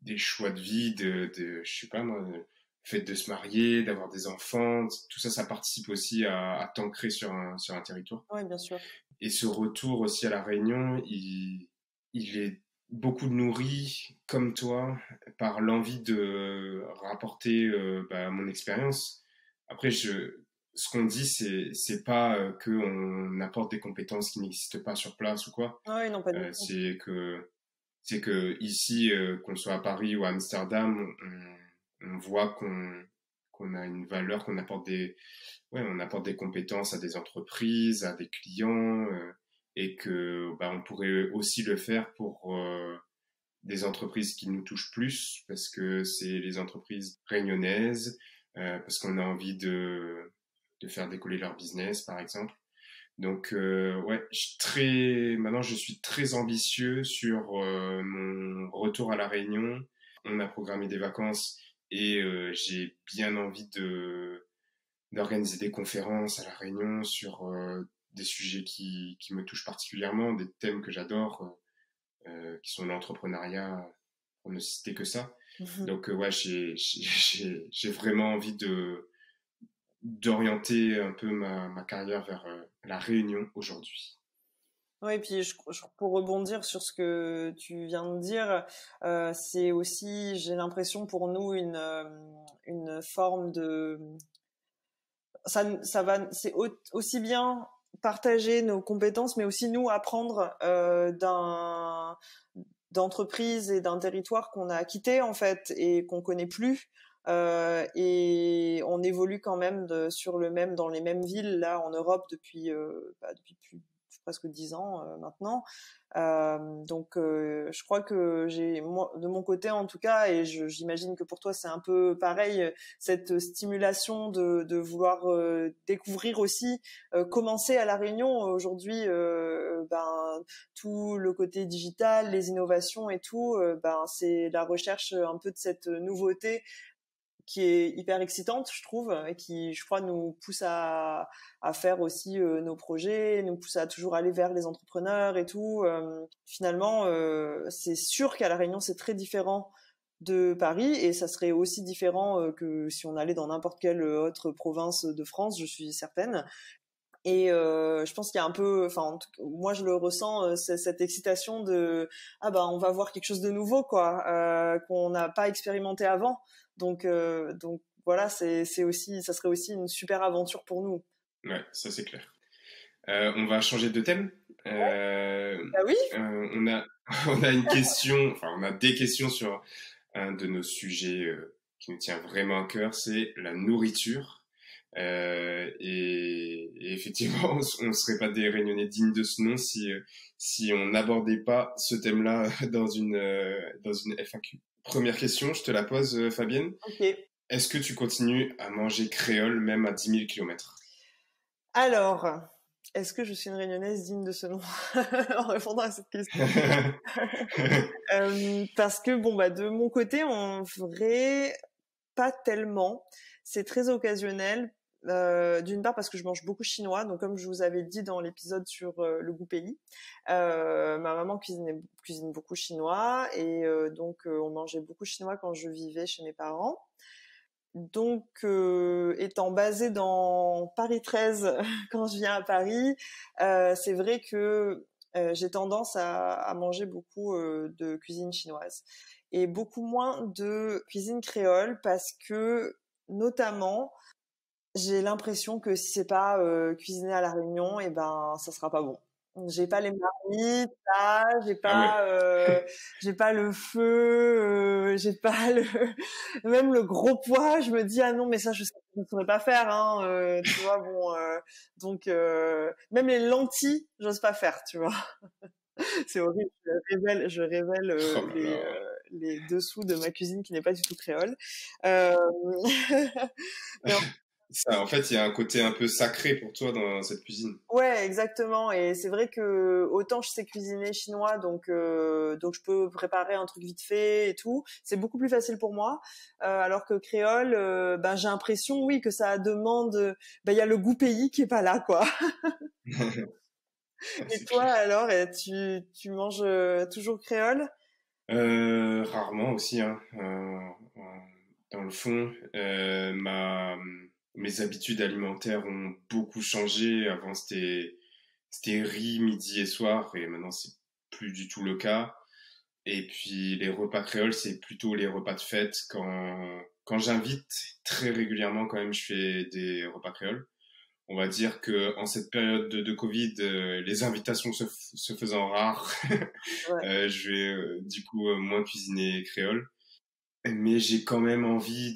des choix de vie, je sais pas moi, le fait de se marier, d'avoir des enfants, tout ça, ça participe aussi à t'ancrer sur un territoire. Oui, bien sûr. Et ce retour aussi à La Réunion, il est beaucoup nourri, comme toi, par l'envie de rapporter mon expérience. Après, ce qu'on dit, c'est pas qu'on apporte des compétences qui n'existent pas sur place ou quoi. Oui, non, pas du tout. C'est que ici, qu'on soit à Paris ou à Amsterdam, on voit qu'on a une valeur, on apporte des compétences à des entreprises, à des clients, et que on pourrait aussi le faire pour des entreprises qui nous touchent plus, parce que c'est les entreprises réunionnaises, parce qu'on a envie de faire décoller leur business, par exemple. Donc ouais, maintenant je suis très ambitieux sur mon retour à La Réunion. On a programmé des vacances et j'ai bien envie d'organiser des conférences à La Réunion sur des sujets qui me touchent particulièrement, des thèmes que j'adore, qui sont l'entrepreneuriat, pour ne citer que ça. Donc ouais, j'ai vraiment envie d'orienter un peu ma carrière vers La Réunion aujourd'hui. Oui, et puis pour rebondir sur ce que tu viens de dire, c'est aussi, j'ai l'impression pour nous une forme de ça va, c'est aussi bien partager nos compétences, mais aussi nous apprendre d'entreprises et d'un territoire qu'on a quitté en fait et qu'on connaît plus. Et on évolue quand même dans les mêmes villes là en Europe depuis presque 10 ans maintenant. Donc je crois que moi, de mon côté en tout cas, et j'imagine que pour toi c'est un peu pareil, cette stimulation de vouloir découvrir aussi, commencer à La Réunion aujourd'hui, tout le côté digital, les innovations et tout, c'est la recherche un peu de cette nouveauté qui est hyper excitante, je trouve, et qui, je crois, nous pousse à faire aussi nos projets, nous pousse à toujours aller vers les entrepreneurs et tout. Finalement, c'est sûr qu'à La Réunion, c'est très différent de Paris, et ça serait aussi différent que si on allait dans n'importe quelle autre province de France, je suis certaine. Et je pense qu'il y a un peu, enfin moi je le ressens, cette excitation de on va voir quelque chose de nouveau quoi, qu'on n'a pas expérimenté avant. Donc voilà, c'est aussi, ça serait aussi une super aventure pour nous. Ouais, ça c'est clair. On va changer de thème. Oui. On a on a une question, enfin on a des questions sur un de nos sujets qui nous tient vraiment à cœur, c'est la nourriture. Et effectivement, on ne serait pas des Réunionnais dignes de ce nom si on n'abordait pas ce thème-là dans une FAQ. Première question, je te la pose, Fabienne. Ok. Est-ce que tu continues à manger créole même à 10 000 km? Alors, est-ce que je suis une Réunionnaise digne de ce nom en répondant à cette question? Parce que de mon côté, en vrai, pas tellement. C'est très occasionnel. D'une part parce que je mange beaucoup chinois, donc comme je vous avais dit dans l'épisode sur le goût pays, ma maman cuisine beaucoup chinois, et donc on mangeait beaucoup chinois quand je vivais chez mes parents. Donc étant basée dans Paris 13 quand je viens à Paris, c'est vrai que j'ai tendance à manger beaucoup de cuisine chinoise et beaucoup moins de cuisine créole, parce que notamment j'ai l'impression que si c'est pas cuisiné à La Réunion, et ça sera pas bon. J'ai pas les marmites, là, Ah ouais. j'ai pas le feu, j'ai pas le même le gros pois. Je me dis ah non, mais ça je ne saurais pas faire, hein. Tu vois, bon, donc même les lentilles, j'ose pas faire, tu vois. C'est horrible. Je révèle Oh là là. les dessous de ma cuisine qui n'est pas du tout créole. Euh... mais Ça, en fait, il y a un côté un peu sacré pour toi dans cette cuisine. Ouais, exactement. Et c'est vrai que autant je sais cuisiner chinois, donc je peux préparer un truc vite fait et tout. C'est beaucoup plus facile pour moi. Alors que créole, j'ai l'impression, oui, que ça demande. Il y a le goût pays qui est pas là, quoi. Et C'est toi, clair. alors, tu manges toujours créole? Rarement aussi, hein. Dans le fond, mes habitudes alimentaires ont beaucoup changé. Avant, c'était riz midi et soir, et maintenant c'est plus du tout le cas. Et puis les repas créoles, c'est plutôt les repas de fête. Quand j'invite très régulièrement, quand même, je fais des repas créoles. On va dire que en cette période de Covid, les invitations se faisant rares, Ouais. je vais du coup moins cuisiner créole. Mais j'ai quand même envie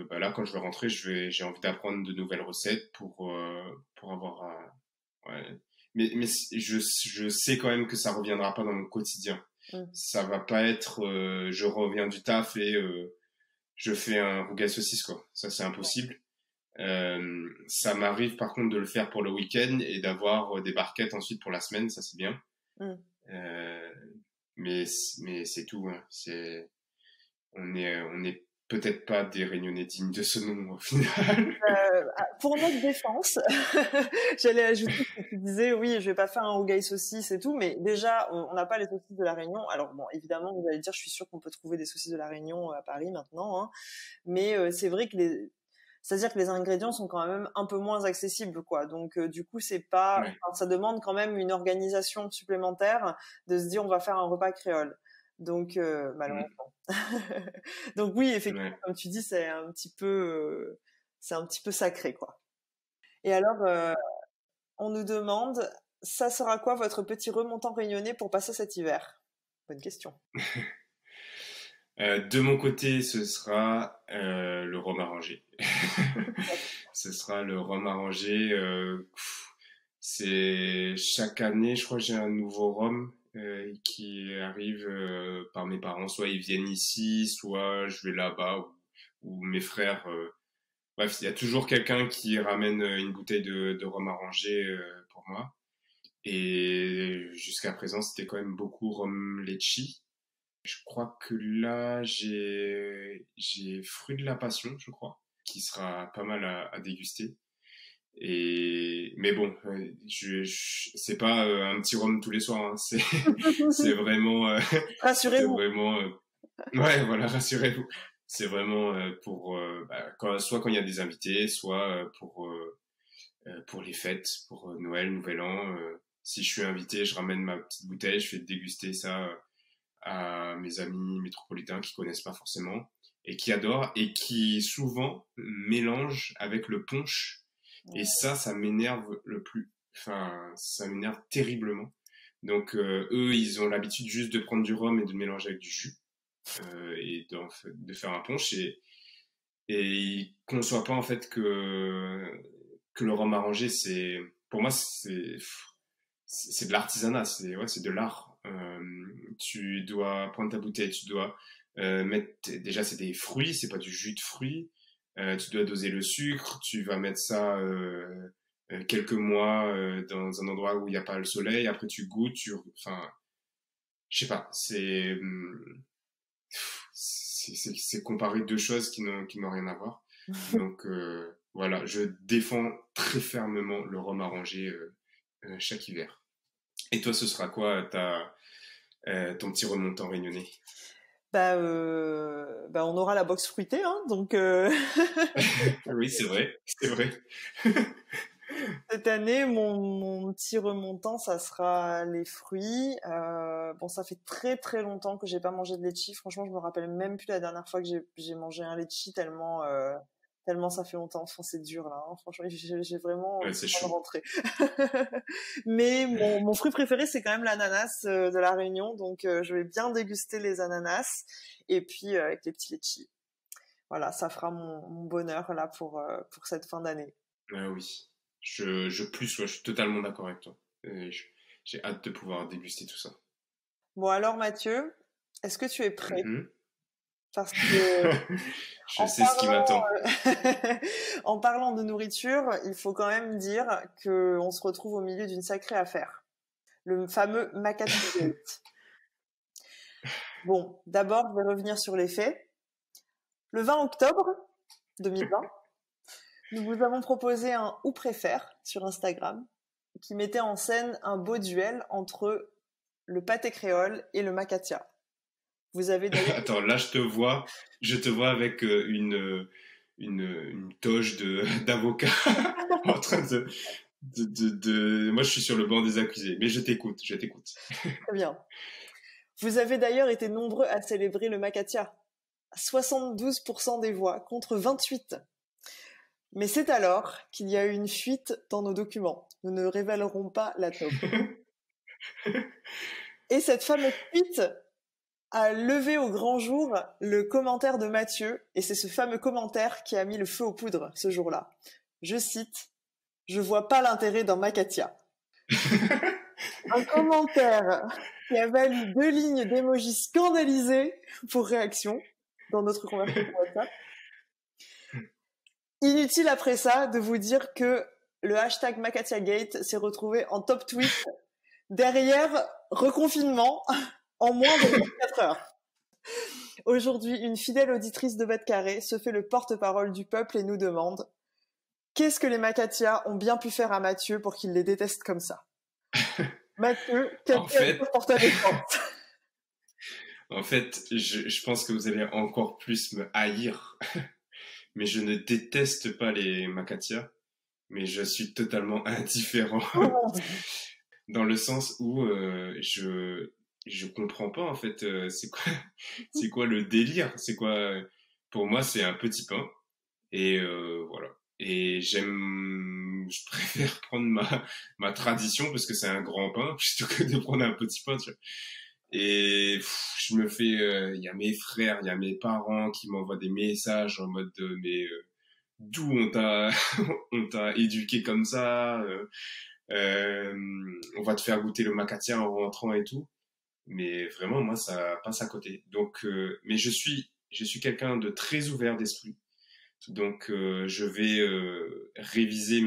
bah là, quand je vais rentrer, j'ai envie d'apprendre de nouvelles recettes pour avoir ouais. Mais je sais quand même que ça reviendra pas dans mon quotidien. Mm. Ça va pas être, je reviens du taf et je fais un rougail saucisse, quoi. Ça, c'est impossible. Ça m'arrive par contre de le faire pour le week-end et d'avoir des barquettes ensuite pour la semaine, ça c'est bien. Mm. Euh, mais c'est tout, hein. On est peut-être pas des Réunionnais dignes de ce nom au final. Pour notre défense, j'allais ajouter que tu disais, oui, je vais pas faire un rougail saucisse et tout, mais déjà, on n'a pas les saucisses de la Réunion. Alors bon, évidemment, vous allez dire, je suis sûre qu'on peut trouver des saucisses de la Réunion à Paris maintenant, hein, mais c'est vrai que c'est-à-dire que les ingrédients sont quand même un peu moins accessibles, quoi. Donc, du coup, c'est pas, Ouais. enfin, ça demande quand même une organisation supplémentaire de se dire, on va faire un repas créole. Donc, malheureusement. Donc oui, effectivement, Ouais. comme tu dis, c'est un petit peu sacré, quoi. Et alors, on nous demande, ça sera quoi votre petit remontant réunionnais pour passer cet hiver? Bonne question. De mon côté, ce sera le rhum arrangé. Ce sera le rhum arrangé. C'est chaque année, je crois que j'ai un nouveau rhum qui arrive par mes parents. Soit ils viennent ici, soit je vais là-bas, ou mes frères. Bref, il y a toujours quelqu'un qui ramène une bouteille de rhum arrangé pour moi. Et jusqu'à présent, c'était quand même beaucoup rhum litchi. Je crois que là, j'ai fruit de la passion, je crois, qui sera pas mal à déguster. Mais bon, c'est pas un petit rhum tous les soirs, hein. C'est vraiment, c'est Rassurez-vous. vraiment, ouais, voilà, rassurez-vous. C'est vraiment soit quand il y a des invités, soit pour les fêtes, pour Noël, Nouvel An. Si je suis invité, je ramène ma petite bouteille, je fais déguster ça à mes amis métropolitains qui connaissent pas forcément et qui adorent et qui souvent mélangent avec le punch. Et ça m'énerve enfin, ça m'énerve terriblement. Donc eux, ils ont l'habitude juste de prendre du rhum et de le mélanger avec du jus et de faire un punch et ils conçoivent pas en fait que le rhum arrangé, pour moi c'est de l'artisanat, c'est de l'art. Tu dois prendre ta bouteille, tu dois mettre, déjà c'est des fruits, c'est pas du jus de fruits. Tu dois doser le sucre, tu vas mettre ça quelques mois dans un endroit où il n'y a pas le soleil. Après tu goûtes, enfin, je sais pas, c'est comparer deux choses qui n'ont rien à voir. Donc voilà, je défends très fermement le rhum arrangé chaque hiver. Et toi, ce sera quoi ton petit remontant réunionnais? On aura la box fruitée, hein, donc Oui, c'est vrai, c'est vrai. cette année, mon petit remontant, ça sera les fruits. Bon, ça fait très très longtemps que j'ai pas mangé de litchi. Franchement, je me rappelle même plus la dernière fois que j'ai mangé un litchi tellement ça fait longtemps. Enfin, c'est dur là. Hein. Franchement, j'ai vraiment Ouais, c'est besoin de chaud. rentrer. Mais mon fruit préféré, c'est quand même l'ananas de la Réunion. Donc, je vais bien déguster les ananas et puis avec les petits litchis. Voilà, ça fera mon bonheur là pour cette fin d'année. Ah oui, ouais, je suis totalement d'accord avec toi. J'ai hâte de pouvoir déguster tout ça. Bon alors Mathieu, est-ce que tu es prêt? Mhm. Parce que Je en sais ce qui m'attend. en parlant de nourriture, il faut quand même dire que on se retrouve au milieu d'une sacrée affaire. Le fameux Macatugate. Bon, d'abord, je vais revenir sur les faits. Le 20 octobre 2020, nous vous avons proposé un ou préfère sur Instagram qui mettait en scène un beau duel entre le pâté créole et le macatia. Vous avez d'ailleurs... Attends, là, je te vois avec une toge d'avocat en train Moi, je suis sur le banc des accusés, mais je t'écoute. Très bien. Vous avez d'ailleurs été nombreux à célébrer le Makatia. 72% des voix contre 28. Mais c'est alors qu'il y a eu une fuite dans nos documents. Nous ne révélerons pas la taupe. Et cette fameuse fuite a levé au grand jour le commentaire de Mathieu, et c'est ce fameux commentaire qui a mis le feu aux poudres ce jour-là. Je cite, « Je vois pas l'intérêt dans Makatia ». Un commentaire qui a valu 2 lignes d'émojis scandalisés pour réaction dans notre conversation WhatsApp. Inutile après ça de vous dire que le hashtag MakatiaGate s'est retrouvé en top tweet derrière reconfinement en moins de 24 heures. Aujourd'hui, une fidèle auditrice de Bête Carré se fait le porte-parole du peuple et nous demande « Qu'est-ce que les Makatia ont bien pu faire à Mathieu pour qu'il les déteste comme ça ?» Mathieu, quelqu'un pour ta défense. En fait, je pense que vous allez encore plus me haïr. Mais je ne déteste pas les Makatia, mais je suis totalement indifférent. Dans le sens où je comprends pas en fait c'est quoi le délire, c'est quoi, pour moi c'est un petit pain et voilà, et je préfère prendre ma tradition parce que c'est un grand pain plutôt que de prendre un petit pain, tu vois. Et je me fais, il y a mes frères, il y a mes parents qui m'envoient des messages en mode mais d'où on t'a éduqué comme ça, on va te faire goûter le Makatia en rentrant et tout. Mais vraiment, moi, ça passe à côté. Donc, mais je suis quelqu'un de très ouvert d'esprit. Donc, je vais réviser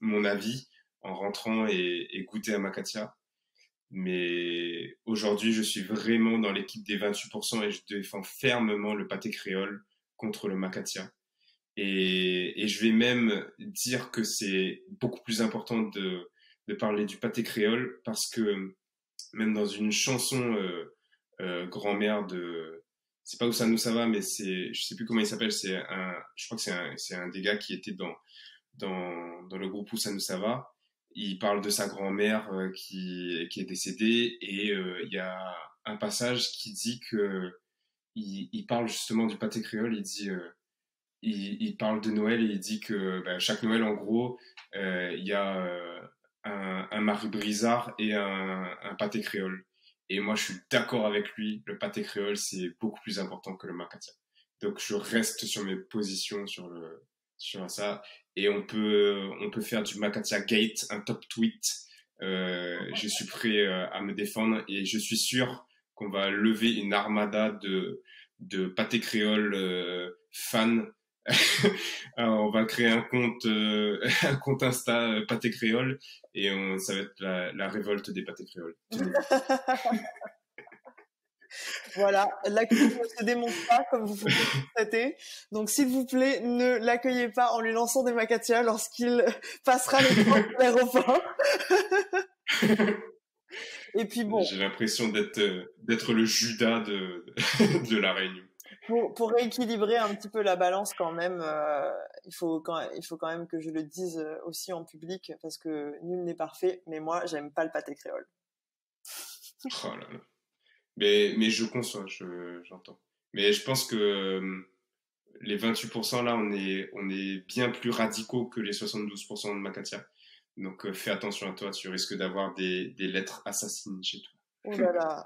mon avis en rentrant et goûter à Makatia. Mais aujourd'hui, je suis vraiment dans l'équipe des 28% et je défends fermement le pâté créole contre le Makatia. Et je vais même dire que c'est beaucoup plus important de parler du pâté créole parce que même dans une chanson grand-mère c'est pas Où ça nous ça va, mais je sais plus comment il s'appelle, je crois que c'est un des gars qui était dans le groupe Où ça nous ça va. Il parle de sa grand-mère qui est décédée et il y a un passage qui dit que il parle justement du pâté créole. Il dit il parle de Noël et il dit que chaque Noël en gros il y a un Marie Brizard et un pâté créole. Et moi je suis d'accord avec lui, le pâté créole c'est beaucoup plus important que le Makatia. Donc je reste sur mes positions sur ça. Et on peut faire du Makatia Gate, un top tweet. Je suis prêt à me défendre et je suis sûr qu'on va lever une armada de pâté créole fans. Alors, on va créer un compte Insta pâté créole et ça va être la révolte des pâtés créoles. Voilà, l'accueil ne se démonte pas, comme vous pouvez le constater. Donc, s'il vous plaît, ne l'accueillez pas en lui lançant des Makatia lorsqu'il passera les portes de l'aéroport. Et puis bon. J'ai l'impression d'être le Judas de la Réunion. Pour rééquilibrer un petit peu la balance quand même, il faut quand même que je le dise aussi en public parce que nul n'est parfait, mais moi, j'aime pas le pâté créole. Oh là là. Mais je conçois, j'entends. Mais je pense que les 28% là, on est bien plus radicaux que les 72% de Makatia. Donc fais attention à toi, tu risques d'avoir des lettres assassines chez toi. Oh là là,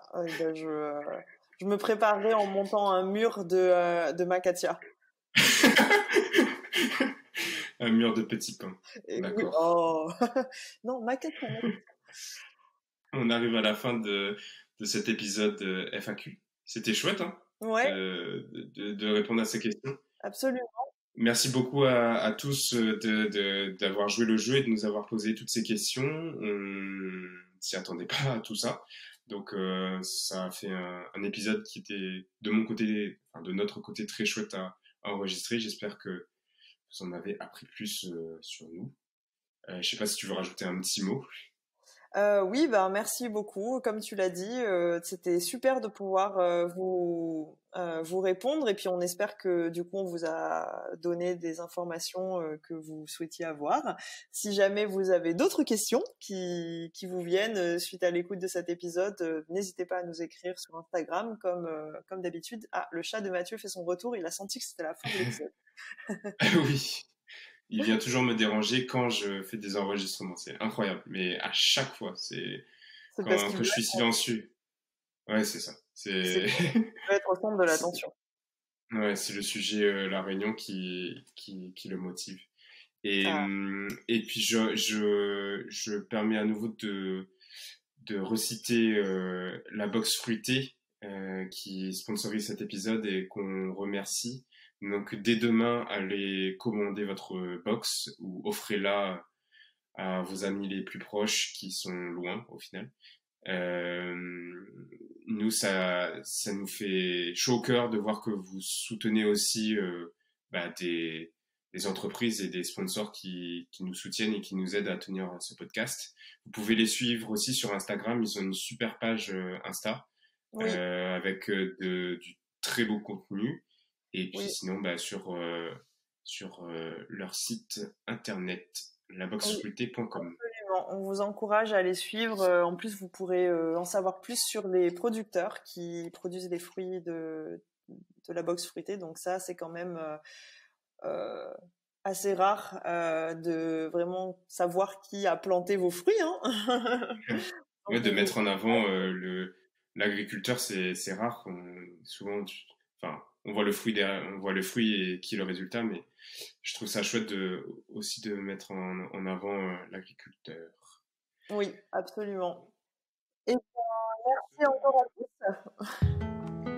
je me préparerai en montant un mur de Makatia. Un mur de petits pains. D'accord. Oh. Non, Makatia. On arrive à la fin de cet épisode FAQ. C'était chouette, hein, ouais. de répondre à ces questions. Absolument. Merci beaucoup à tous d'avoir joué le jeu et de nous avoir posé toutes ces questions. On s'y attendait pas à tout ça. Donc ça a fait un épisode qui était de mon côté, enfin, de notre côté, très chouette à enregistrer. J'espère que vous en avez appris plus sur nous. Je sais pas si tu veux rajouter un petit mot. Oui, ben merci beaucoup. Comme tu l'as dit, c'était super de pouvoir vous répondre. Et puis on espère que du coup on vous a donné des informations que vous souhaitiez avoir. Si jamais vous avez d'autres questions qui vous viennent suite à l'écoute de cet épisode, n'hésitez pas à nous écrire sur Instagram comme d'habitude. Ah, le chat de Mathieu fait son retour. Il a senti que c'était la fin de l'épisode. Oui, il vient toujours me déranger quand je fais des enregistrements. C'est incroyable. Mais à chaque fois, c'est C'est parce quand qu'il je suis silencieux. Ouais, c'est ça. c'est peut être au centre de l'attention. Ouais, c'est le sujet, la réunion qui le motive. Ah, Et puis je permets à nouveau de reciter la box fruitée qui sponsorise cet épisode et qu'on remercie. Donc dès demain, allez commander votre box ou offrez-la à vos amis les plus proches qui sont loin au final. Euh, Nous, ça nous fait chaud au cœur de voir que vous soutenez aussi des entreprises et des sponsors qui nous soutiennent et qui nous aident à tenir ce podcast. Vous pouvez les suivre aussi sur Instagram. Ils ont une super page Insta oui, avec du très beau contenu. Et puis oui. sinon, sur leur site internet, Oui. laboxfruitée.com. Absolument. On vous encourage à les suivre. En plus, vous pourrez en savoir plus sur les producteurs qui produisent les fruits de la box fruitée. Donc ça, c'est quand même euh, assez rare de vraiment savoir qui a planté vos fruits. Hein. Ouais, Donc, de mettre en avant l'agriculteur, c'est rare. Souvent, enfin, on voit le fruit on voit le fruit et qui est le résultat, mais je trouve ça chouette aussi de mettre en avant l'agriculteur. oui, absolument. Et merci encore à tous.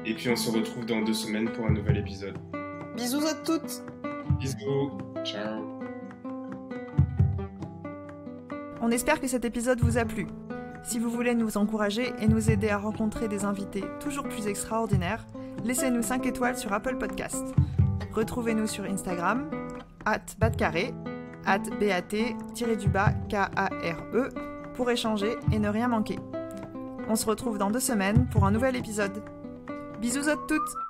Et puis on se retrouve dans 2 semaines pour un nouvel épisode. Bisous à toutes. Bisous, ciao. On espère que cet épisode vous a plu. Si vous voulez nous encourager et nous aider à rencontrer des invités toujours plus extraordinaires, laissez-nous 5 étoiles sur Apple Podcast. Retrouvez-nous sur Instagram, @batcarré, @bat-kare, pour échanger et ne rien manquer. On se retrouve dans 2 semaines pour un nouvel épisode. Bisous à toutes!